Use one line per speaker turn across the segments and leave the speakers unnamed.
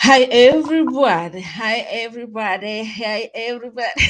Hi everybody. Hi everybody. Hi everybody.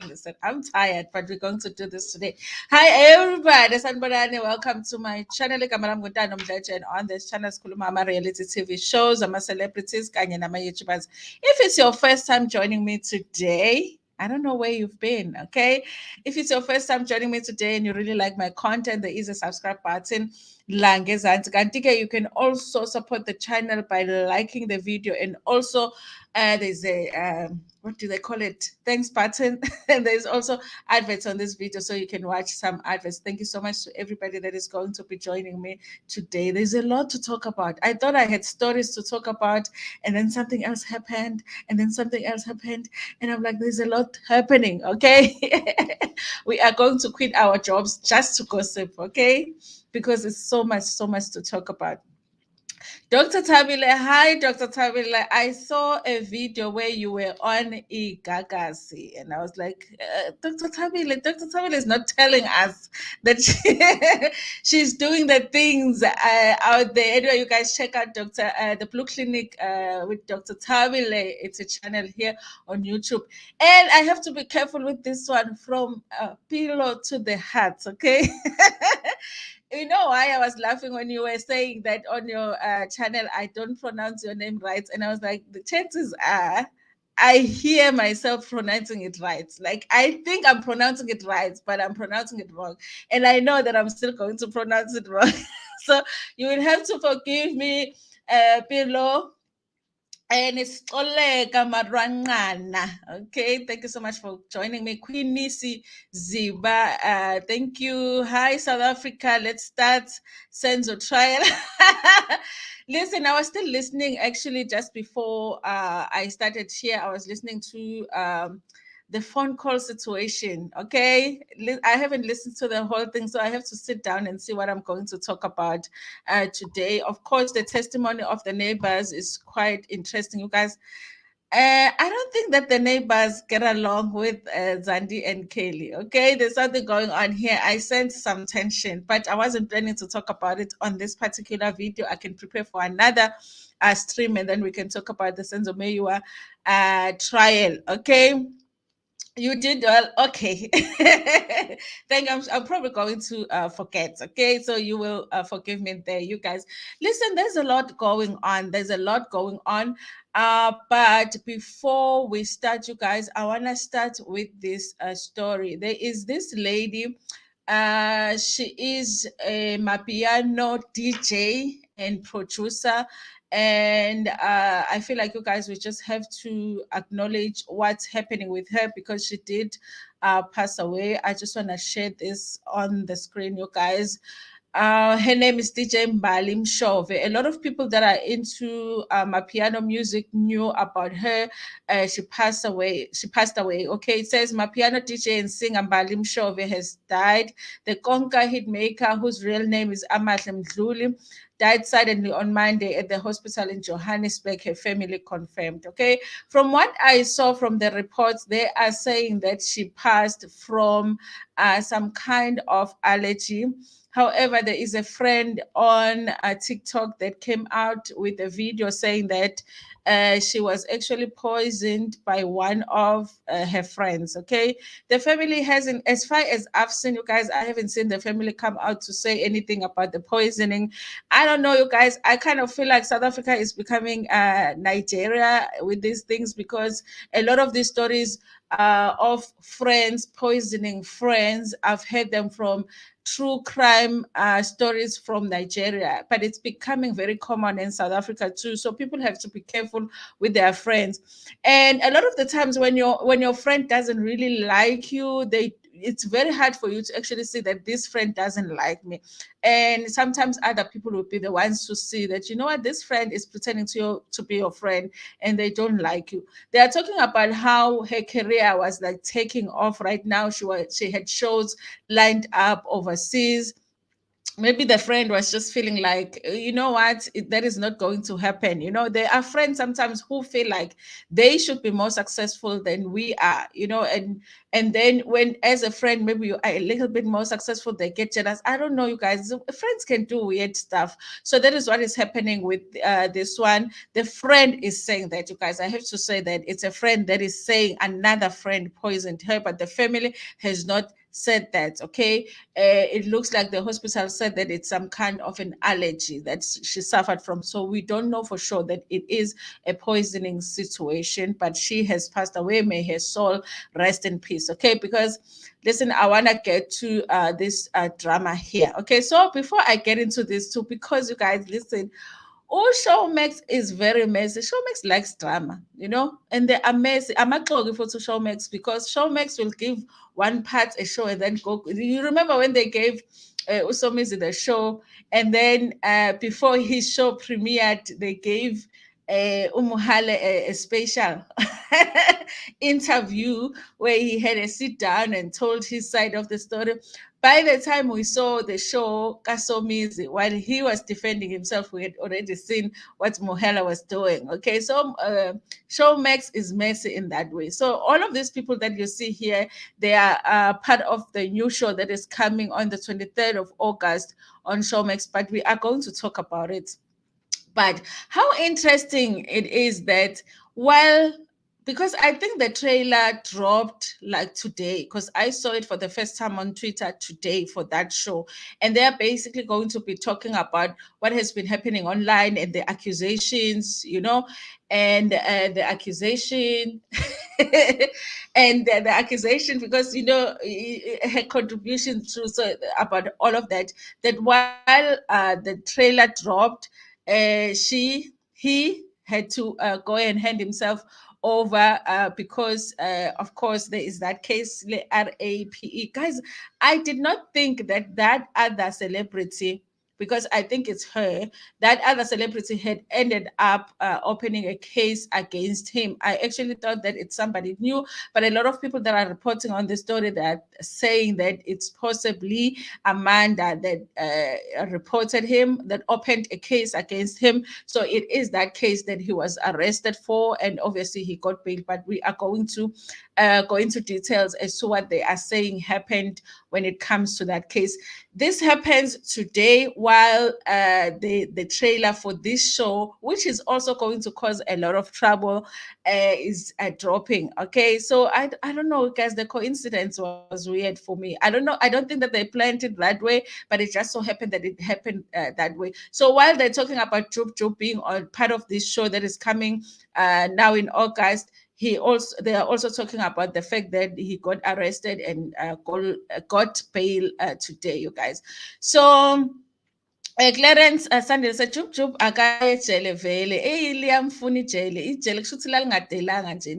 Listen, I'm tired, but we're going to do this today. Hi everybody. Sanibonani. Welcome to my channel. Igama lami nguNtando Mdletshe, and on this channel sikhuluma ama-reality TV shows, ama-celebrities kanye nama-YouTubers. If it's your first time joining me today, I don't know where you've been, okay? If it's your first time joining me today and you really like my content, there is a subscribe button. Kanti-ke, you can also support the channel by liking the video, and also there's a what do they call it, thanks button. And there's also adverts on this video, so you can watch some adverts. Thank you so much to everybody that is going to be joining me today. There's a lot to talk about. I thought I had stories to talk about, and then something else happened, and then something else happened, and I'm like, there's a lot happening, okay? We are going to quit our jobs just to gossip, okay? Because it's so much to talk about. Dr. Tabile, hi, Dr. Tabile. I saw a video where you were on Igagasi, and I was like, Dr. Tabile is not telling us that she's doing the things out there. Anyway, you guys check out the Blue Clinic with Dr. Tabile. It's a channel here on YouTube. And I have to be careful with this one, from pillow to the heart, okay? You know why I was laughing when you were saying that on your channel I don't pronounce your name right, and I was like, the chances are I hear myself pronouncing it right. Like, I think I'm pronouncing it right, but I'm pronouncing it wrong, and I know that I'm still going to pronounce it wrong. So you will have to forgive me, below. And it's Oleka Marwangana. Okay, thank you so much for joining me. Queen Nisi Ziba, thank you. Hi, South Africa. Let's start Senzo trial. Listen, I was still listening actually just before I started here. I was listening to the phone call situation. Okay, I haven't listened to the whole thing, so I have to sit down and see what I'm going to talk about today. Of course, the testimony of the neighbors is quite interesting, you guys. I don't think that the neighbors get along with Zandi and Kaylee. Okay, there's something going on here. I sense some tension, but I wasn't planning to talk about it on this particular video. I can prepare for another stream, and then we can talk about the Senzo Meyiwa trial. Okay, you did well. Okay. I'm probably going to forget. Okay. So you will forgive me there, you guys. Listen, there's a lot going on. There's a lot going on. But before we start, you guys, I want to start with this story. There is this lady. She is a Mapiano DJ and producer, and I feel like you guys, we just have to acknowledge what's happening with her, because she did pass away. I just want to share this on the screen, you guys. Her name is DJ Balim Shove. A lot of people that are into piano music knew about her. She passed away. Okay, it says piano DJ and singer Balim Shove has died. The Konka hit maker, whose real name is Amahle Mdluli, died suddenly on Monday at the hospital in Johannesburg, her family confirmed. Okay, from what I saw from the reports, they are saying that she passed from some kind of allergy. However, there is a friend on TikTok that came out with a video saying that she was actually poisoned by one of her friends. Okay, the family hasn't, as far as I've seen, you guys, I haven't seen the family come out to say anything about the poisoning. I don't know, you guys. I kind of feel like South Africa is becoming Nigeria with these things, because a lot of these stories of friends poisoning friends, I've heard them from true crime stories from Nigeria, but it's becoming very common in South Africa too. So people have to be careful with their friends. And a lot of the times when your friend doesn't really like you, it's very hard for you to actually see that this friend doesn't like me. And sometimes other people will be the ones to see that, you know what, this friend is pretending to be your friend, and they don't like you. They are talking about how her career was like taking off right now. She had shows lined up overseas. maybe the friend was just feeling like, you know what, that is not going to happen. There are friends sometimes who feel like they should be more successful than we are, and then when, as a friend, maybe you are a little bit more successful, they get jealous. I don't know, you guys, friends can do weird stuff. So that is what is happening with this one. The friend is saying that, you guys, I have to say that it's a friend that is saying another friend poisoned her, but the family has not said that. Okay, it looks like the hospital said that it's some kind of an allergy that she suffered from. So we don't know for sure that it is a poisoning situation, but she has passed away. May her soul rest in peace. Okay, because listen, I want to get to this drama here. Okay, so before I get into this too, because you guys, listen, oh, Showmax is very messy. Showmax likes drama, and they are messy. I'm not talking for to Showmax because Showmax will give one part a show and then go. You remember when they gave Usomizi the show, and then before his show premiered, they gave Umuhale a special interview where he had a sit down and told his side of the story. By the time we saw the show, Kasomizi, while he was defending himself, we had already seen what Mohela was doing. Okay, so Showmax is messy in that way. So all of these people that you see here, they are part of the new show that is coming on the 23rd of August on Showmax, but we are going to talk about it. But how interesting it is that, while, because I think the trailer dropped like today, because I saw it for the first time on Twitter today for that show. And they're basically going to be talking about what has been happening online and the accusations, and the accusation and the accusation, because her contribution to, so about all of that, that while the trailer dropped, he had to go and hand himself over, because of course there is that case, RAPE. Guys, I did not think that that other celebrity, because I think it's her, that other celebrity had ended up opening a case against him. I actually thought that it's somebody new, but a lot of people that are reporting on the story, that are saying that it's possibly Amanda that reported him, that opened a case against him. So it is that case that he was arrested for, and obviously he got bail. But we are going to go into details as to what they are saying happened when it comes to that case. This happens today while the trailer for this show, which is also going to cause a lot of trouble, is dropping. Okay, so I don't know, guys. The coincidence was weird for me. I don't know. I don't think that they planned it that way, but it just so happened that it happened that way. So while they're talking about Jub Jub being part of this show that is coming now in August, they are also talking about the fact that he got arrested and got bail today, you guys. So Clarence Sandile said Jub Jub akaye ejele vele liyamfuna ijele kusho ukuthi lalingadelanga nje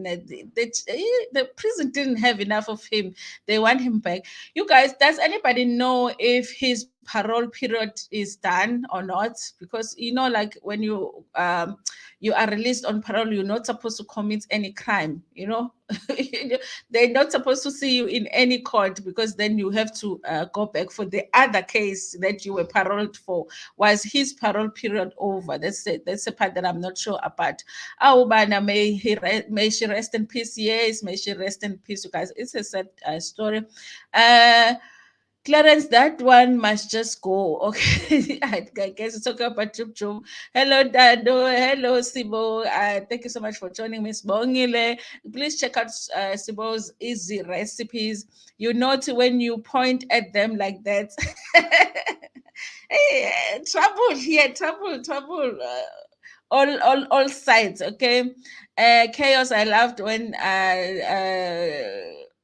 the prison didn't have enough of him, they want him back. You guys, does anybody know if his parole period is done or not? Because like when you are released on parole, you're not supposed to commit any crime, they're not supposed to see you in any court, because then you have to go back for the other case that you were paroled for. Was his parole period over? That's it. That's the part that I'm not sure about. Aubana, may she rest in peace. Yes, may she rest in peace, you guys. It's a sad story. Clarence, that one must just go. Okay, I guess it's okay about Jub Jub. Hello, Dado. Hello, Sibo. Thank you so much for joining Miss Bongile. Please check out Sibo's easy recipes. You note when you point at them like that. Hey, trouble here, trouble. All sides. Okay, chaos. I loved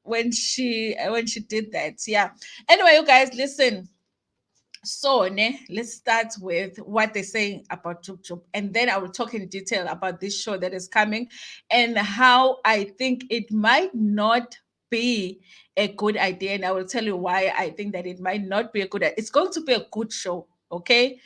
when she did that. Yeah. Anyway, you guys, listen. So, let's start with what they're saying about Jub Jub, and then I will talk in detail about this show that is coming and how I think it might not be a good idea. And I will tell you why I think that it might not be a good idea. It's going to be a good show, okay?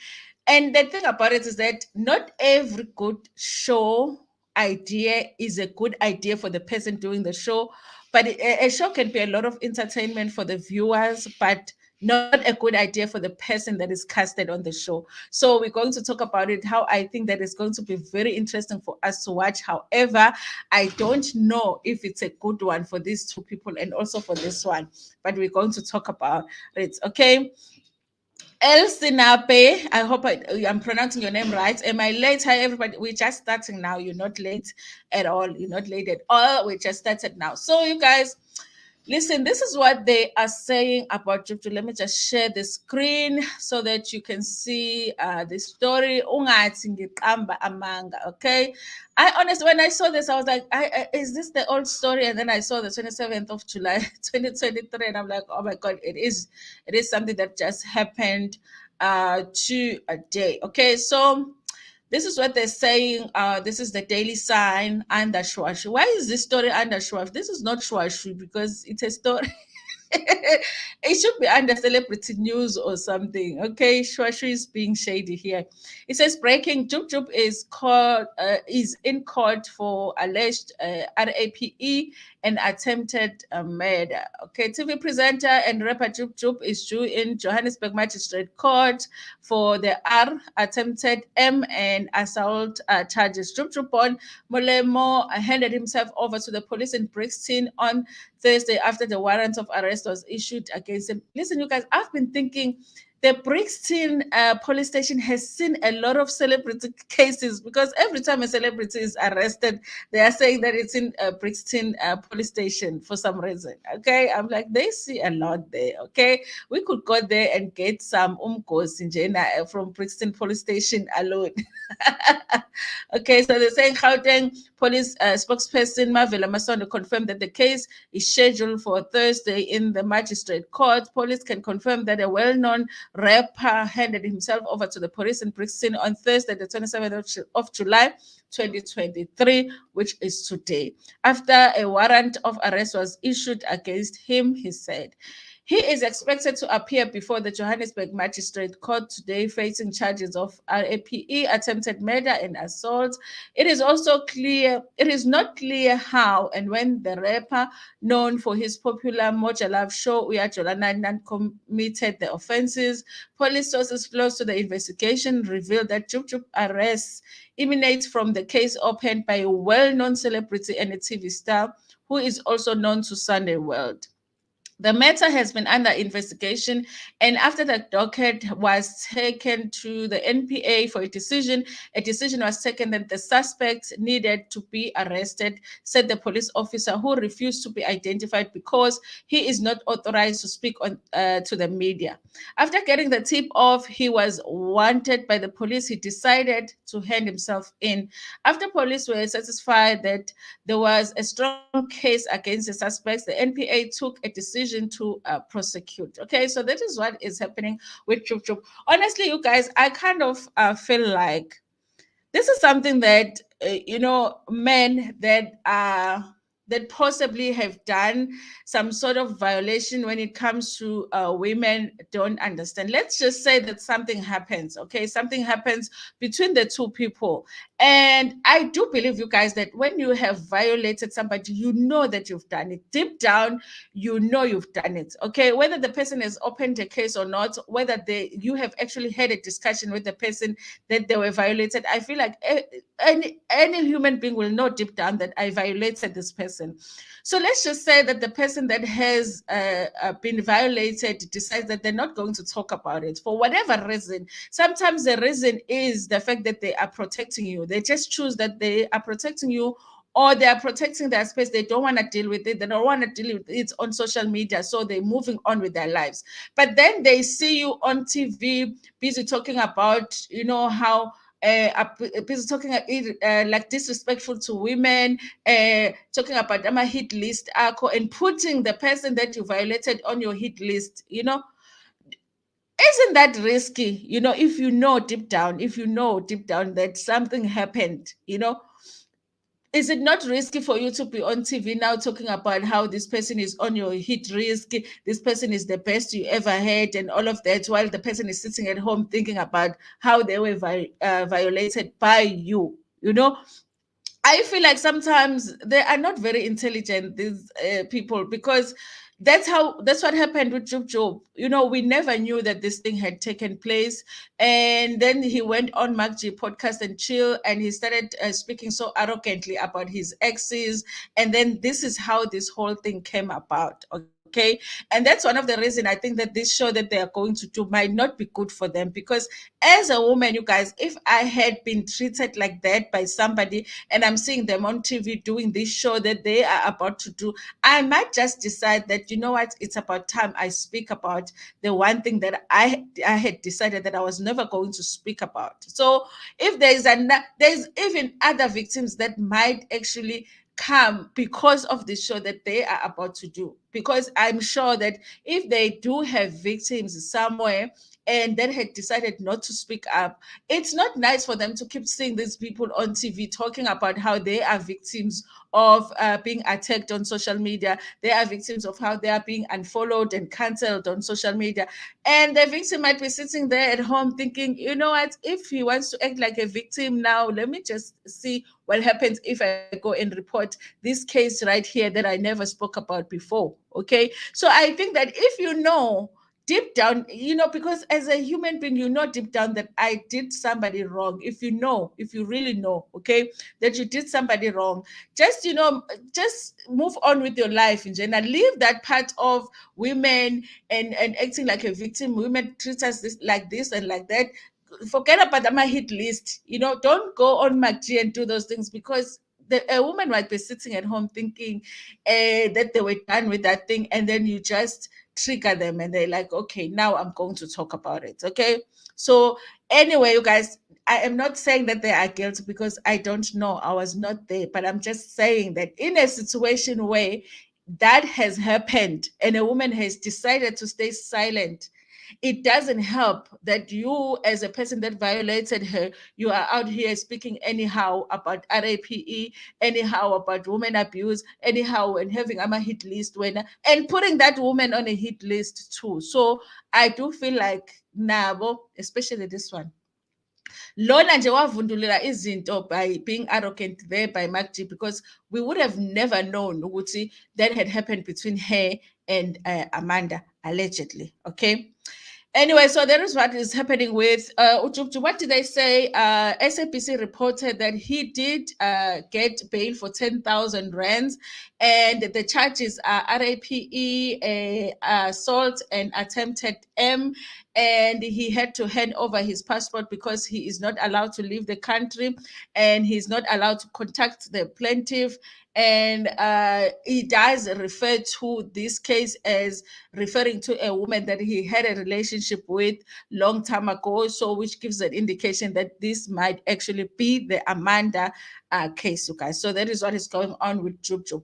And the thing about it is that not every good show idea is a good idea for the person doing the show, but a show can be a lot of entertainment for the viewers, but not a good idea for the person that is casted on the show. So we're going to talk about it, how I think that is going to be very interesting for us to watch. However, I don't know if it's a good one for these two people and also for this one, but we're going to talk about it. Okay. El Sinape, I hope I'm pronouncing your name right. Am I late? Hi, everybody. We're just starting now. You're not late at all. You're not late at all. We just started now. So, you guys, listen, this is what they are saying about Jub Jub. Let me just share the screen so that you can see the story. Ungathi ngiqamba amanga, okay? I honestly, when I saw this, I was like, is this the old story? And then I saw the 27th of July, 2023, and I'm like, oh my God, it is something that just happened today. Okay, so this is what they're saying. This is the daily sign under Shwashi. Why is this story under Shwashi? This is not Shwashi because it's a story. It should be under celebrity news or something. Okay, Shwashi is being shady here. It says breaking: Jub Jub is in court for alleged RAPE and attempted murder. Okay, TV presenter and rapper Jub Jub is due in Johannesburg Magistrate Court for the R, attempted M, and assault charges. Jub Jub born Molemo handed himself over to the police in Brixton on Thursday after the warrant of arrest was issued against him. Listen, you guys, I've been thinking the Brixton police station has seen a lot of celebrity cases because every time a celebrity is arrested, they are saying that it's in Brixton police station for some reason. Okay, I'm like, they see a lot there. Okay, we could go there and get some umgosi from Brixton police station alone. Okay, so they're saying Gauteng police spokesperson Mavela Masondo confirmed that the case is scheduled for Thursday in the magistrate court. Police can confirm that a well-known rapper handed himself over to the police in Brixton on Thursday, the 27th of July, 2023, which is today, after a warrant of arrest was issued against him, he said. He is expected to appear before the Johannesburg Magistrate Court today, facing charges of RAPE, attempted murder, and assault. It is not clear how and when the rapper, known for his popular Moja Love show, Uyajolana, committed the offenses. Police sources close to the investigation revealed that Jub Jub arrests emanates from the case opened by a well-known celebrity and a TV star who is also known to Sunday World. The matter has been under investigation, and after the docket was taken to the NPA for a decision was taken that the suspect needed to be arrested, said the police officer, who refused to be identified because he is not authorized to speak to the media. After getting the tip off, he was wanted by the police. He decided to hand himself in. After police were satisfied that there was a strong case against the suspects, the NPA took a decision to prosecute. Okay, so that is what is happening with Jub Jub. Honestly, you guys, I kind of feel like this is something that men that possibly have done some sort of violation when it comes to women don't understand. Let's just say that something happens, okay? Something happens between the two people. And I do believe, you guys, that when you have violated somebody, you know that you've done it. Deep down, you know you've done it, okay? Whether the person has opened a case or not, whether you have actually had a discussion with the person that they were violated, I feel like any human being will know deep down that I violated this person. So let's just say that the person that has been violated decides that they're not going to talk about it for whatever reason. Sometimes the reason is the fact that they are protecting you. They just choose that they are protecting you, or they are protecting their space. They don't want to deal with it. They don't want to deal with it on social media. So they're moving on with their lives. But then they see you on TV busy talking about, how busy talking like disrespectful to women, talking about a hit list and putting the person that you violated on your hit list. Isn't that risky? If you know deep down that something happened, is it not risky for you to be on TV now talking about how this person is on your hit list, this person is the best you ever had, and all of that, while the person is sitting at home thinking about how they were violated by you? I feel like sometimes they are not very intelligent, these people, because That's what happened with Jub Jub. We never knew that this thing had taken place. And then he went on Magji podcast and chill, and he started speaking so arrogantly about his exes. And then this is how this whole thing came about. Okay. And that's one of the reasons I think that this show that they are going to do might not be good for them, because as a woman, you guys, if I had been treated like that by somebody and I'm seeing them on TV doing this show that they are about to do, I might just decide that, you know what, it's about time I speak about the one thing that I had decided that I was never going to speak about. So if there's even other victims that might actually come because of the show that they are about to do, because I'm sure that if they do have victims somewhere and that had decided not to speak up, it's not nice for them to keep seeing these people on TV talking about how they are victims of being attacked on social media. They are victims of how they are being unfollowed and cancelled on social media. And the victim might be sitting there at home thinking, you know what, if he wants to act like a victim now, let me just see what happens if I go and report this case right here that I never spoke about before. Okay. So I think that if you know deep down, because as a human being, deep down that I did somebody wrong. If you really know, okay, that you did somebody wrong, just, just move on with your life in general. Leave that part of women and acting like a victim. Women treat us like this and like that. Forget about my hit list. Don't go on McG and do those things, because a woman might be sitting at home thinking that they were done with that thing, and then you just trigger them and they're like, okay, now I'm going to talk about it. Okay. So anyway, you guys, I am not saying that they are guilty, because I don't know. I was not there, but I'm just saying that in a situation where that has happened and a woman has decided to stay silent, it doesn't help that you, as a person that violated her, you are out here speaking anyhow about RAPE, anyhow about women abuse, anyhow, and having a hit list winner and putting that woman on a hit list too. So I do feel like nabo, especially this one, lona nje wavundulela izinto by being arrogant there by MacG, because we would have never known ukuthi that had happened between her and Amanda, allegedly. Okay. Anyway, so that is what is happening with Ujub. What did they say? SABC reported that he did get bail for 10,000 rands, and the charges are RAPE, assault, and attempted M. And he had to hand over his passport because he is not allowed to leave the country, and he's not allowed to contact the plaintiff. And he does refer to this case as referring to a woman that he had a relationship with long time ago, so which gives an indication that this might actually be the Amanda case, you guys. So that is what is going on with Jub Jub.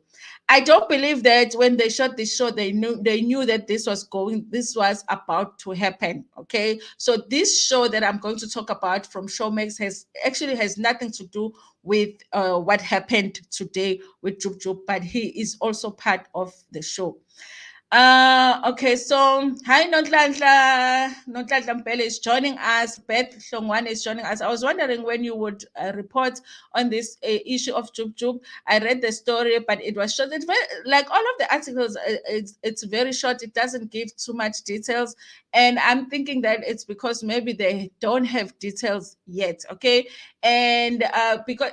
I don't believe that when they shot this show, they knew that this was about to happen. Okay, so this show that I'm going to talk about from Showmax has nothing to do with what happened today with Jub Jub, but he is also part of the show. Okay, so hi Nonhlanhla. Nonhlanhla Mpele is joining us. Beth Hlongwane is joining us. I was wondering when you would report on this issue of Jub Jub. I read the story, but it was short. It's very, like all of the articles, it's very short. It doesn't give too much details. And I'm thinking that it's because maybe they don't have details yet. Okay. And because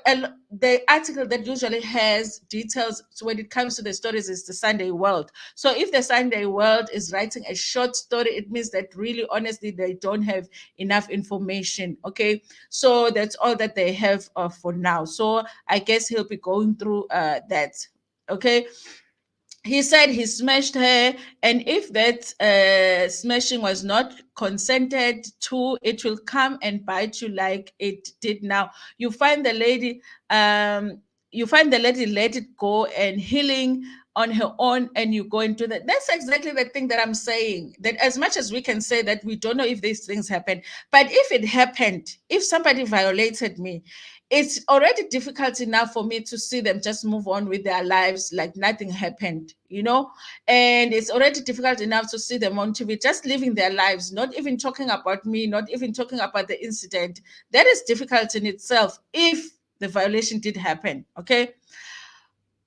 the article that usually has details when it comes to the stories is the Sunday World. So if the Sunday World is writing a short story, it means that really, honestly, they don't have enough information. Okay, so that's all that they have for now. So I guess he'll be going through that. Okay. He said he smashed her, and if that smashing was not consented to, it will come and bite you like it did now. You find the lady, let it go and healing on her own, and you go into that. That's exactly the thing that I'm saying. That as much as we can say that we don't know if these things happen, but if it happened, if somebody violated me, it's already difficult enough for me to see them just move on with their lives like nothing happened. And it's already difficult enough to see them on TV just living their lives, not even talking about me, not even talking about the incident. That is difficult in itself if the violation did happen. Okay.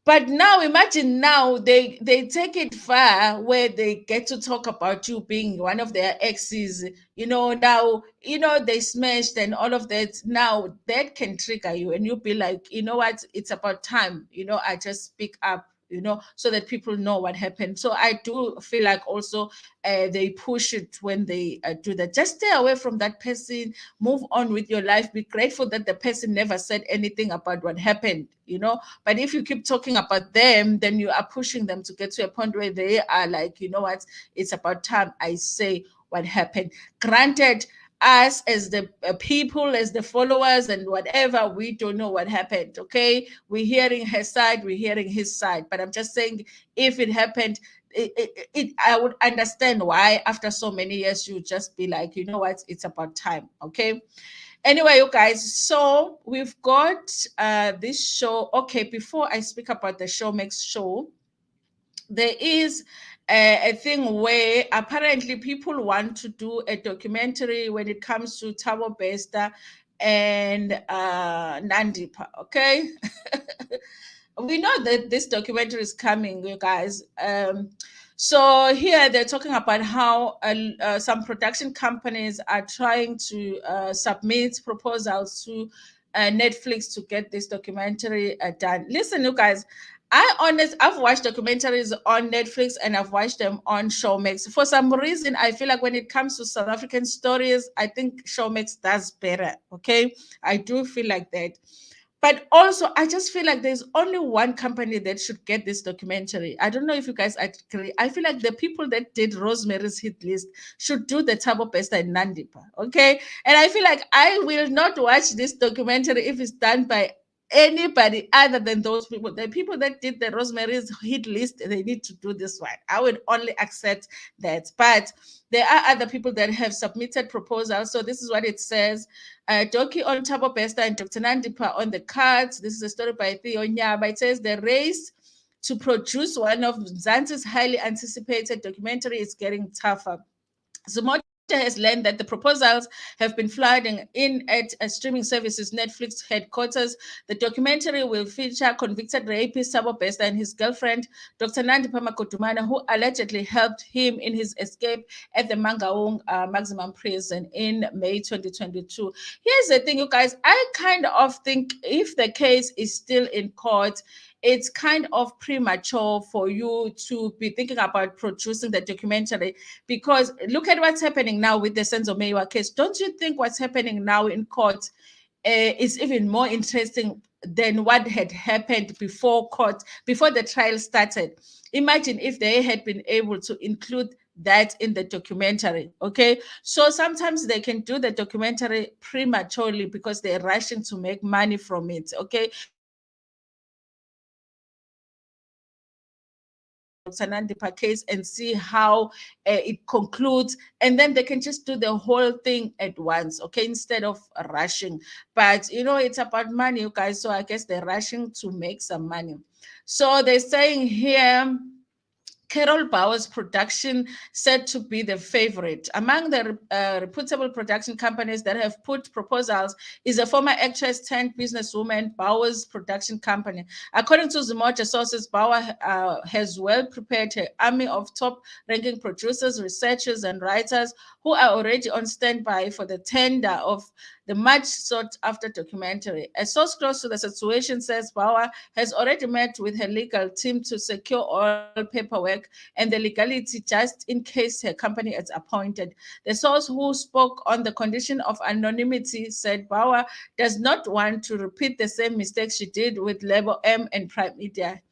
But now imagine now they take it far where they get to talk about you being one of their exes. Now they smashed and all of that. Now that can trigger you, and you'll be like, you know what, it's about time. I just speak up, so that people know what happened. So I do feel like also they push it when they do that. Just stay away from that person, move on with your life, be grateful that the person never said anything about what happened. But if you keep talking about them, then you are pushing them to get to a point where they are like, you know what, it's about time I say what happened. Granted, us as the people, as the followers, and whatever, we don't know what happened. Okay, we're hearing her side, we're hearing his side. But I'm just saying, if it happened, I would understand why after so many years you just be like, you know what, it's about time. Okay. Anyway, you guys, so we've got this show. Okay, before I speak about the Showmax show, there is a thing where apparently people want to do a documentary when it comes to Thabo Bester and Nandipa. Okay. We know that this documentary is coming, you guys. So here they're talking about how some production companies are trying to submit proposals to Netflix to get this documentary done. Listen, you guys, I've watched documentaries on Netflix and I've watched them on Showmax. For some reason, I feel like when it comes to South African stories, I think Showmax does better. Okay, I do feel like that. But also, I just feel like there's only one company that should get this documentary. I don't know if you guys agree. I feel like the people that did Rosemary's Hit List should do the Thabo Bester and Nandipa. Okay. And I feel like I will not watch this documentary if it's done by anybody other than those people. The people that did the Rosemary's Hit List, they need to do this one. I would only accept that. But there are other people that have submitted proposals. So this is what it says. Doki on Thabo Bester and Dr. Nandipa on the cards. This is a story by Theo Nyaba. It says the race to produce one of Mzansi's highly anticipated documentary is getting tougher. Zamar has learned that the proposals have been flooding in at streaming services Netflix headquarters. The documentary will feature convicted rapist Thabo Bester and his girlfriend, Dr. Nandipa Makotumana, who allegedly helped him in his escape at the Mangaung maximum prison in May 2022. Here's the thing, you guys. I kind of think if the case is still in court, it's kind of premature for you to be thinking about producing the documentary, because look at what's happening now with the Senzo Meyiwa case. Don't you think what's happening now in court is even more interesting than what had happened before court, before the trial started? Imagine if they had been able to include that in the documentary. Okay, so sometimes they can do the documentary prematurely because they're rushing to make money from it. Okay, Sanandipa case and see how it concludes, and then they can just do the whole thing at once, okay, instead of rushing. But it's about money, you guys, so I guess they're rushing to make some money. So they're saying here, Carol Bauer's production said to be the favorite. Among the reputable production companies that have put proposals is a former actress turned businesswoman, Bauer's production company. According to Zumoja sources, Bauer has well prepared her army of top-ranking producers, researchers, and writers who are already on standby for the tender of the much sought after documentary. A source close to the situation says Bauer has already met with her legal team to secure all paperwork and the legality just in case her company is appointed. The source, who spoke on the condition of anonymity, said Bauer does not want to repeat the same mistakes she did with Label M and Prime Media.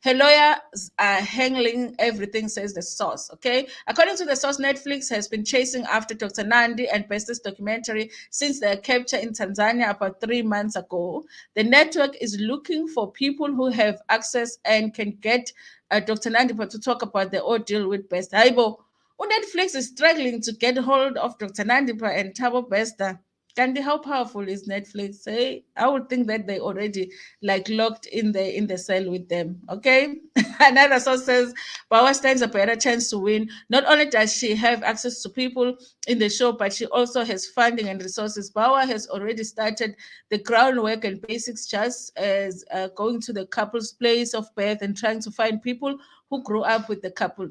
Her lawyers are handling everything, says the source. Okay. According to the source, Netflix has been chasing after Dr. Nandi and Bester's documentary since their capture in Tanzania about 3 months ago. The network is looking for people who have access and can get Dr. Nandi to talk about the ordeal with Bester. Haibo, Netflix is struggling to get hold of Dr. Nandipa and Thabo Bester. Candy, how powerful is Netflix? Hey, I would think that they already like locked in the cell with them. Okay. Another source says Power stands a better chance to win. Not only does she have access to people in the show, but she also has funding and resources. Power has already started the groundwork and basics, just as going to the couple's place of birth and trying to find people who grew up with the couple.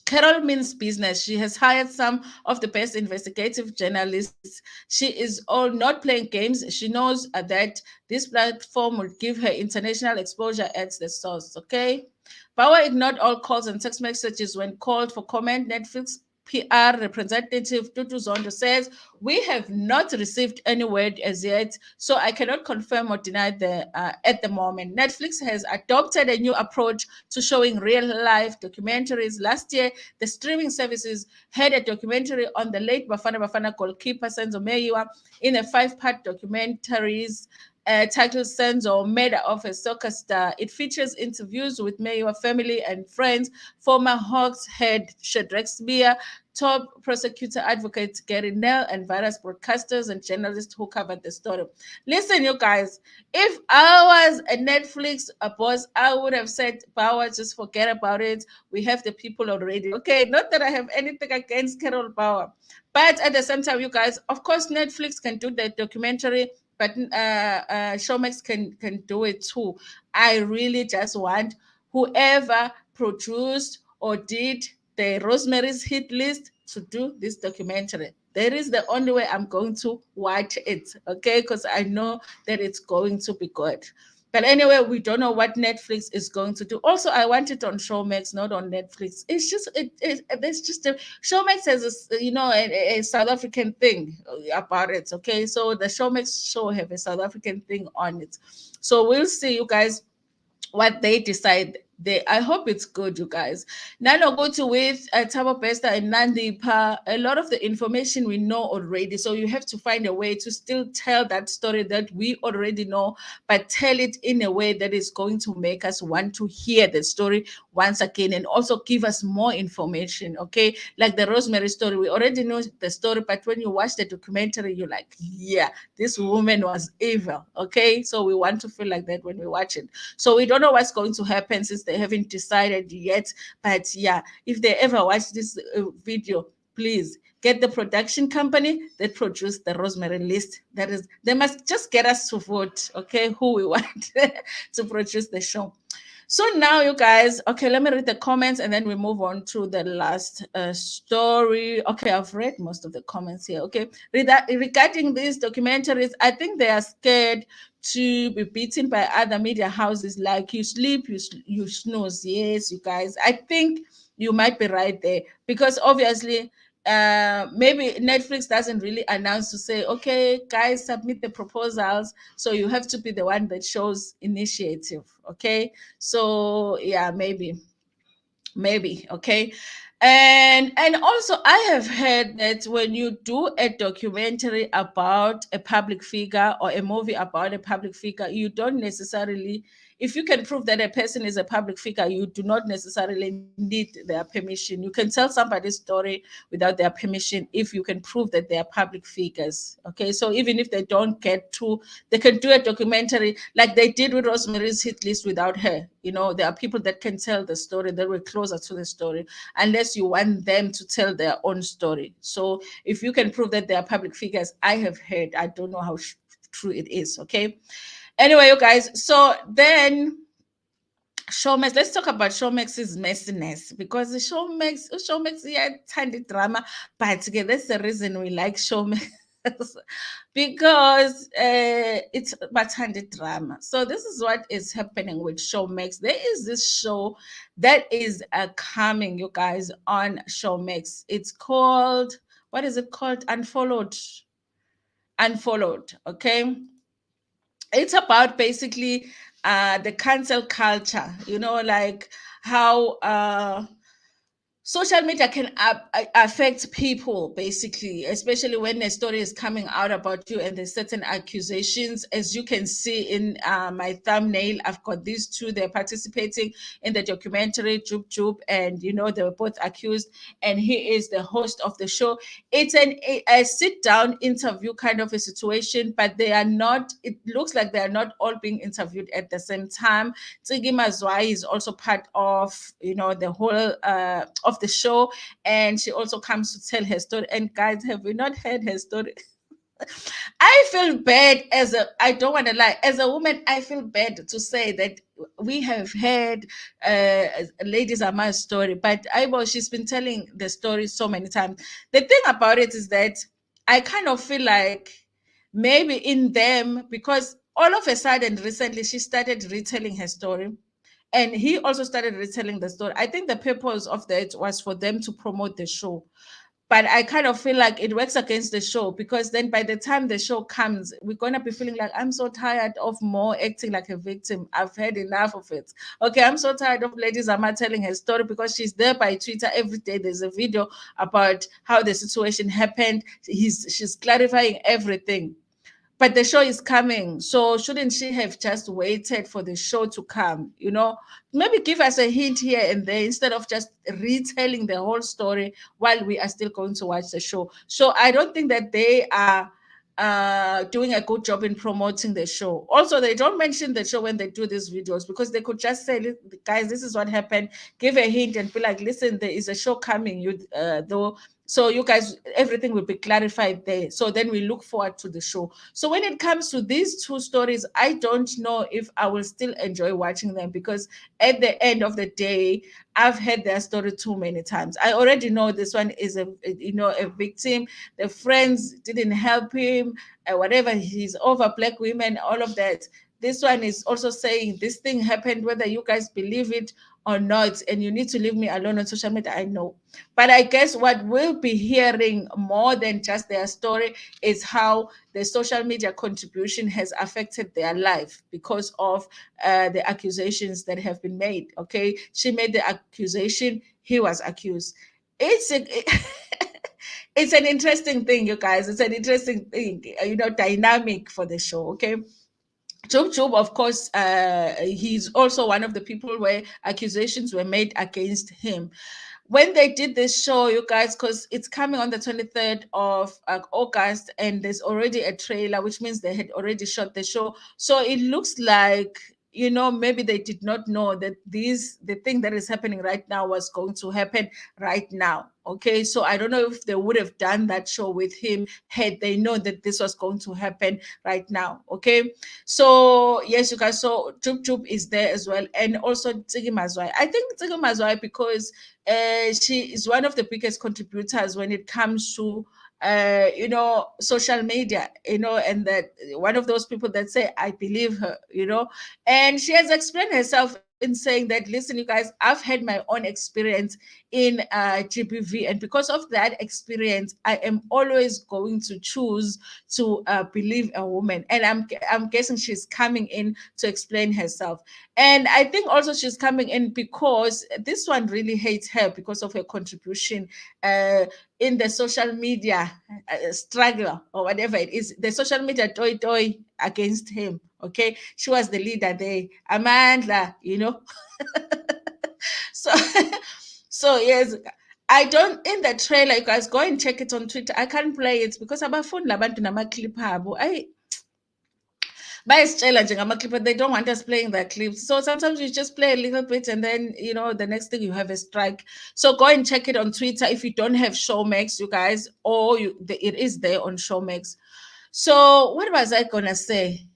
Carol means business. She has hired some of the best investigative journalists. She is all not playing games. She knows that this platform will give her international exposure at the source. Okay. Power ignored all calls and text messages when called for comment. Netflix PR representative Tutu Zondo says, "We have not received any word as yet, so I cannot confirm or deny the at the moment." Netflix has adopted a new approach to showing real life documentaries. Last year, the streaming services had a documentary on the late Bafana Bafana goalkeeper Senzo Meyiwa in a five-part documentaries titled Senzo, Made of a Soccer Star. It features interviews with Meyiwa family and friends, former Hawks head Shadrack Spear, top prosecutor advocate Gary Nell, and various broadcasters and journalists who covered the story. Listen, you guys, if I was a Netflix boss, I would have said, Power, just forget about it. We have the people already. Okay, not that I have anything against Carol Power. But at the same time, you guys, of course, Netflix can do the documentary, but Showmax can do it too. I really just want whoever produced or did the Rosemary's Hit List to do this documentary. That is the only way I'm going to watch it, okay? Because I know that it's going to be good. But anyway, we don't know what Netflix is going to do. Also, I want it on Showmax, not on Netflix. It's just it's just a Showmax has a a South African thing about it. Okay, so the Showmax show have a South African thing on it. So we'll see, you guys, what they decide. I hope it's good, you guys. Now I'll go to with Tabo Besta and Nandipa. A lot of the information we know already, so you have to find a way to still tell that story that we already know, but tell it in a way that is going to make us want to hear the story once again, and also give us more information. Okay, like the Rosemary story, we already know the story, but when you watch the documentary, you're like, yeah, this woman was evil. Okay, so we want to feel like that when we watch it. So we don't know what's going to happen since they haven't decided yet. But yeah, if they ever watch this video, please get the production company that produced the Rosemary list. That is, they must just get us to vote, okay, who we want to produce the show. So now, you guys, okay, let me read the comments and then we move on to the last story. Okay, I've read most of the comments here. Okay, regarding these documentaries, I think they are scared to be beaten by other media houses. Like, you sleep, you snooze. Yes, you guys, I think you might be right there, because obviously maybe Netflix doesn't really announce to say, okay, guys, submit the proposals. So you have to be the one that shows initiative. Okay, so yeah, maybe. Okay. And also, I have heard that when you do a documentary about a public figure or a movie about a public figure, you don't necessarily, if you can prove that a person is a public figure, you do not necessarily need their permission. You can tell somebody's story without their permission if you can prove that they are public figures. Okay, so even if they don't get to, they can do a documentary like they did with Rosemary's Hit List without her. There are people that can tell the story that were closer to the story, unless you want them to tell their own story. So if you can prove that they are public figures, I have heard, I don't know how true it is. Okay. Anyway, you guys, so then Showmax, let's talk about Showmax's messiness, because the Showmax, yeah, tiny drama, but again, that's the reason we like Showmax. Because it's Batandi drama. So this is what is happening with Showmax. There is this show that is coming, you guys, on Showmax. It's called, what is it called? Unfollowed. Unfollowed. Okay. It's about basically the cancel culture, like how social media can affect people basically, especially when a story is coming out about you and there's certain accusations. As you can see in my thumbnail, I've got these two. They're participating in the documentary Jub Jub, and they were both accused, and he is the host of the show. It's a sit down interview kind of a situation, but they are not, it looks like they are not all being interviewed at the same time. Ntsiki Mazwai is also part of the whole of the show, and she also comes to tell her story. And guys, have we not heard her story? I feel bad I don't want to lie, as a woman, I feel bad to say that we have heard Lady Zamar's story, but she's been telling the story so many times. The thing about it is that I kind of feel like maybe in them, because all of a sudden recently she started retelling her story, and he also started retelling the story. I think the purpose of that was for them to promote the show, but I kind of feel like it works against the show, because then by the time the show comes, we're gonna be feeling like, I'm so tired of more acting like a victim. I've had enough of it. Okay, I'm so tired of Lady Zamar telling her story, because she's there by Twitter every day. There's a video about how the situation happened. She's clarifying everything. But the show is coming, so shouldn't she have just waited for the show to come? Maybe give us a hint here and there, instead of just retelling the whole story while we are still going to watch the show. So I don't think that they are doing a good job in promoting the show. Also, they don't mention the show when they do these videos, because they could just say, guys, this is what happened, give a hint and be like, listen, there is a show coming, though, so you guys, everything will be clarified there. So then we look forward to the show. So when it comes to these two stories, I don't know if I will still enjoy watching them, because at the end of the day, I've heard their story too many times. I already know this one is a victim. The friends didn't help him, whatever. He's over black women, all of that. This one is also saying this thing happened, whether you guys believe it or not, and you need to leave me alone on social media. I know, but I guess what we'll be hearing more than just their story is how the social media contribution has affected their life, because of the accusations that have been made. Okay, she made the accusation, he was accused. It's a, it's an interesting thing, you guys. It's an interesting thing, dynamic for the show. Okay. Jub Jub, of course, he's also one of the people where accusations were made against him. When they did this show, you guys, because it's coming on the 23rd of August, and there's already a trailer, which means they had already shot the show. So it looks like, maybe they did not know that the thing that is happening right now was going to happen right now. Okay, so I don't know if they would have done that show with him had they known that this was going to happen right now. Okay, so yes, you guys, so Jub Jub is there as well, and also Ntsiki Mazwai. I think Ntsiki Mazwai, because she is one of the biggest contributors when it comes to social media, and that one of those people that say, I believe her, and she has explained herself in saying that, listen, you guys, I've had my own experience in GBV, and because of that experience, I am always going to choose to believe a woman. And I'm guessing she's coming in to explain herself. And I think also she's coming in because this one really hates her because of her contribution in the social media struggle, or whatever it is, the social media toy toy against him. Okay, she was the leader there, Amandla, so so yes, I don't, in the trailer, you guys go and check it on Twitter. I can't play it because abafuni labantu nama-clip abo. Bayasitshela nje ngama-clip, they don't want us playing their clips. So sometimes you just play a little bit, and then the next thing you have a strike. So go and check it on Twitter if you don't have Showmax, you guys, or it is there on Showmax. So what was I gonna say?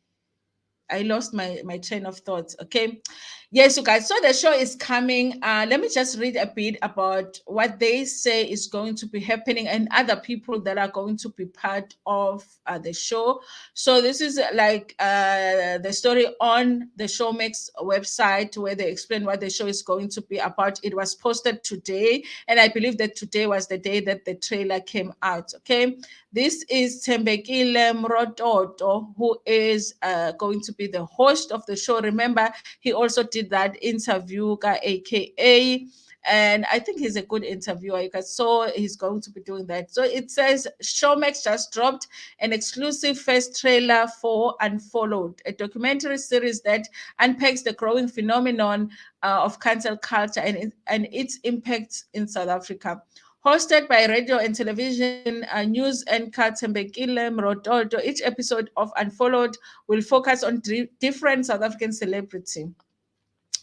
I lost my train of thoughts. Okay. Yes, you guys. So the show is coming. Let me just read a bit about what they say is going to be happening, and other people that are going to be part of the show. So this is like the story on the Showmax website, where they explain what the show is going to be about. It was posted today, and I believe that today was the day that the trailer came out. Okay. This is Tembekile Mrototo, who is going to be the host of the show. Remember, he also did that interview, aka And I think he's a good interviewer. You guys saw he's going to be doing that. So it says Showmax just dropped an exclusive first trailer for Unfollowed, a documentary series that unpacks the growing phenomenon of cancel culture and its impact in South Africa. Hosted by radio and television news anchor Tembekile Mrototo, each episode of Unfollowed will focus on different South African celebrity.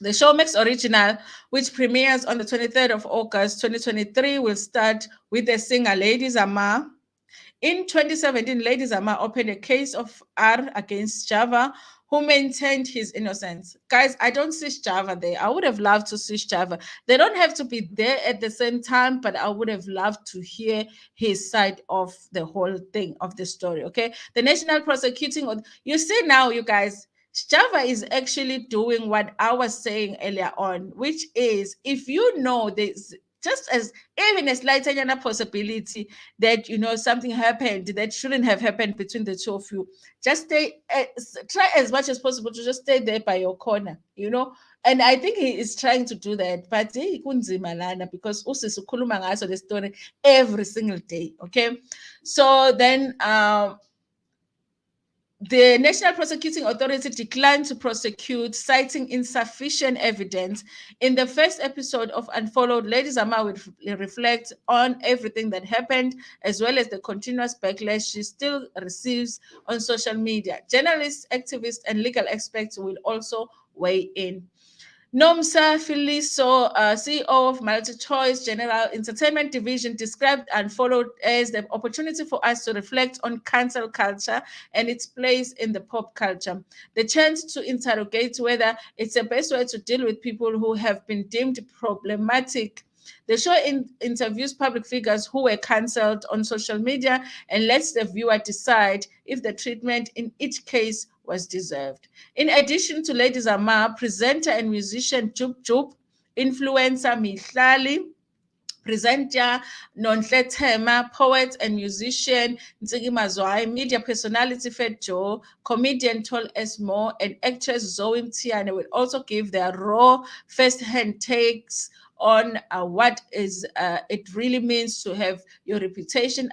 The Showmax original, which premieres on the 23rd of August 2023, will start with the singer Lady Zamar. In 2017, Lady Zamar opened a case of R against Java, who maintained his innocence. Guys, I don't see Java there. I would have loved to see Java. They don't have to be there at the same time, but I would have loved to hear his side of the whole thing, of the story. Okay. The National Prosecuting, you see now, you guys, Java is actually doing what I was saying earlier on, which is if you know there's just as even a slight possibility that something happened that shouldn't have happened between the two of you, just try as much as possible to just stay there by your corner. And I think he is trying to do that, but kunzima lana because usisi ukhuluma ngaso the story every single day. Okay, so then the National Prosecuting Authority declined to prosecute, citing insufficient evidence. In the first episode of Unfollowed, Lady Zamar will reflect on everything that happened, as well as the continuous backlash she still receives on social media. Journalists, activists, and legal experts will also weigh in. Nomsa Filiso, CEO of MultiChoice General Entertainment Division, described Unfollowed as the opportunity for us to reflect on cancel culture and its place in the pop culture. The chance to interrogate whether it's the best way to deal with people who have been deemed problematic. The show interviews public figures who were cancelled on social media and lets the viewer decide if the treatment in each case was deserved. In addition to Lady Zamar, presenter and musician Jub Jub, influencer Mihlali, presenter Nonhle Tema, poet and musician Ntsiki Mazwai, media personality Fat Joe, comedian Tol Esmo, and actress Zoe Mtiane will also give their raw first-hand takes on what it really means to have your reputation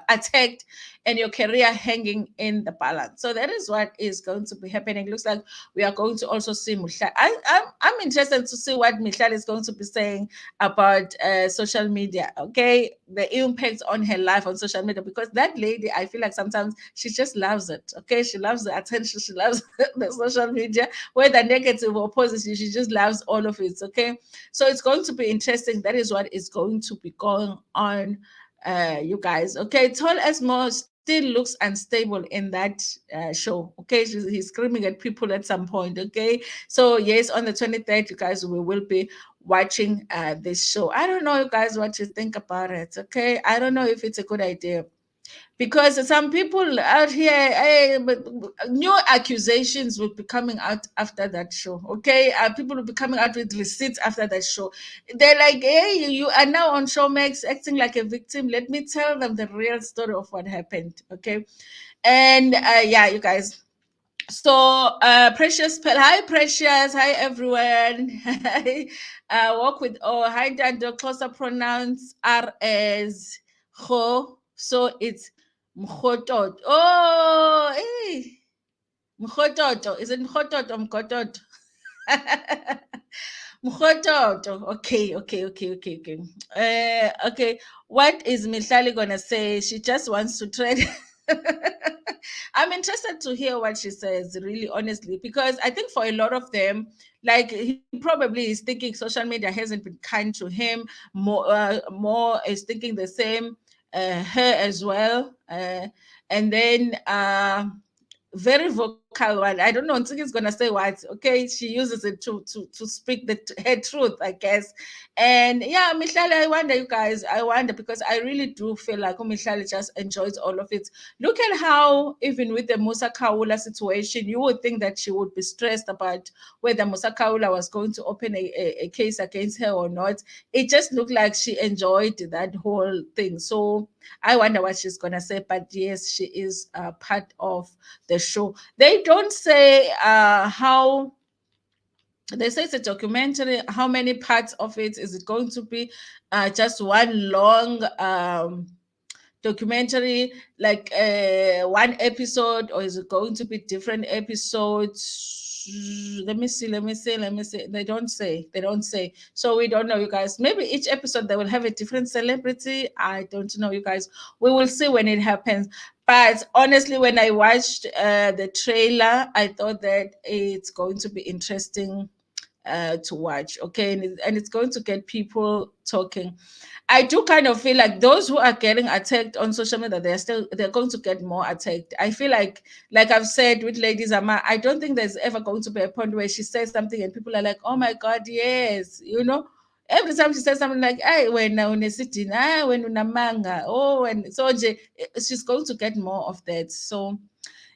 attacked and your career hanging in the balance. So that is what is going to be happening. Looks like we are going to also see Muhla. I'm interested to see what Mihlal is going to be saying about social media, okay? The impact on her life on social media, because that lady, I feel like sometimes she just loves it, okay? She loves the attention, she loves the social media, whether negative or positive, she just loves all of it, okay? So it's going to be interesting. That is what is going to be going on, you guys, okay? Tall as more still looks unstable in that show, okay? He's screaming at people at some point, okay? So yes, on the 23rd, you guys, we will be watching this show. I don't know, you guys, what you think about it, okay? I don't know if it's a good idea because some people out here, but new accusations will be coming out after that show, okay? People will be coming out with receipts after that show. They're like, hey, you are now on Showmax acting like a victim. Let me tell them the real story of what happened, okay? And yeah, you guys, so Precious hi Precious, hi everyone. Walk with hi Dando, closer pronounce R as ho, so it's mchotot. Oh, hey, mchototo. Is it mchototo or mkototo? Mchototo. Okay. Okay. What is Mihlali gonna say? She just wants to trade. I'm interested to hear what she says, really, honestly, because I think for a lot of them, like he probably is thinking social media hasn't been kind to him. More is thinking the same. Her as well, and then very vocal one. I don't know. Ntsiki is gonna say what. Okay, she uses it to speak her truth, I guess. And yeah, Mihlali, I wonder, you guys. I wonder because I really do feel like Mihlali just enjoys all of it. Look at how even with the Musa Kaula situation, you would think that she would be stressed about whether Musa Kaula was going to open a case against her or not. It just looked like she enjoyed that whole thing. So I wonder what she's gonna say. But yes, she is part of the show. They don't say how They say it's a documentary. How many parts of it is it going to be? Just one long documentary, like one episode, or is it going to be different episodes? Let me see. They don't say. So we don't know, you guys. Maybe each episode they will have a different celebrity. I don't know, you guys. We will see when it happens. But honestly, when I watched the trailer, I thought that it's going to be interesting to watch. Okay, and it's going to get people talking. I do kind of feel like those who are getting attacked on social media, they're going to get more attacked. I feel like I've said with Lady Zamar, I don't think there's ever going to be a point where she says something and people are like, oh my God, yes, you know. Every time she says something like, "Hey, when unesitting, when unamanga, oh," and so she's going to get more of that. So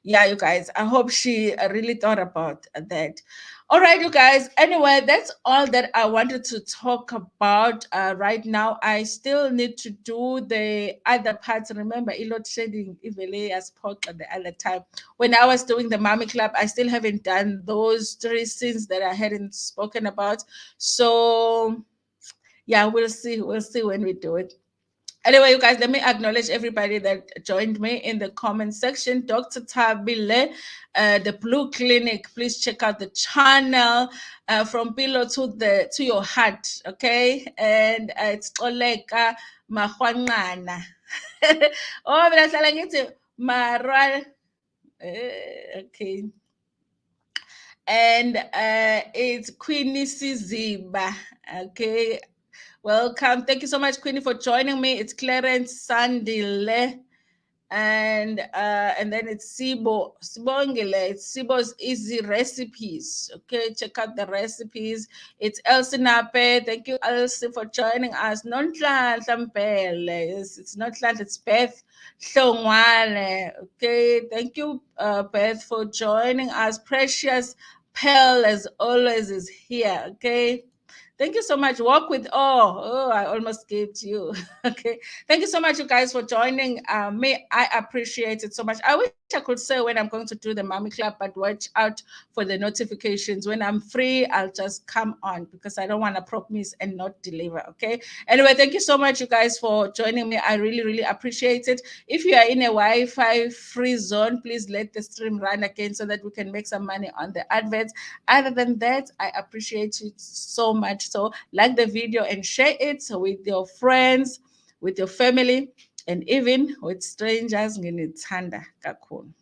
yeah, you guys, I hope she really thought about that. All right, you guys. Anyway, that's all that I wanted to talk about right now. I still need to do the other parts. Remember, load shedding, Ivele as spoke at the other time. When I was doing the Mommy Club, I still haven't done those three scenes that I hadn't spoken about. So yeah, we'll see. We'll see when we do it. Anyway, you guys, let me acknowledge everybody that joined me in the comment section. Dr. Tabile, the Blue Clinic. Please check out the channel from pillow to your heart. Okay, and it's Oleka Mahwanana. Oh, but I like it. Mara. Okay. And it's Queenie Siziba. Okay, welcome. Thank you so much, Queenie, for joining me. It's Clarence Sandile. And then it's Sibongile. It's Sibo's Easy Recipes. Okay, check out the recipes. It's Elsie Nape. Thank you, Elsie, for joining us. Non-Tlan it's not Tlan, it's Beth Hlongwane. Okay, thank you, Beth, for joining us. Precious Pearl, as always, is here. Okay, thank you so much. Walk with awe. Oh, I almost gave to you. Okay. Thank you so much, you guys, for joining me. I appreciate it so much. I wish I could say when I'm going to do the Mommy Club, but watch out for the notifications. When I'm free, I'll just come on because I don't want to promise and not deliver. Okay. Anyway, thank you so much, you guys, for joining me. I really, really appreciate it. If you are in a Wi-Fi free zone, please let the stream run again so that we can make some money on the adverts. Other than that, I appreciate it so much. So like the video and share it with your friends, with your family, and even with strangers. Nginithanda kakhulu.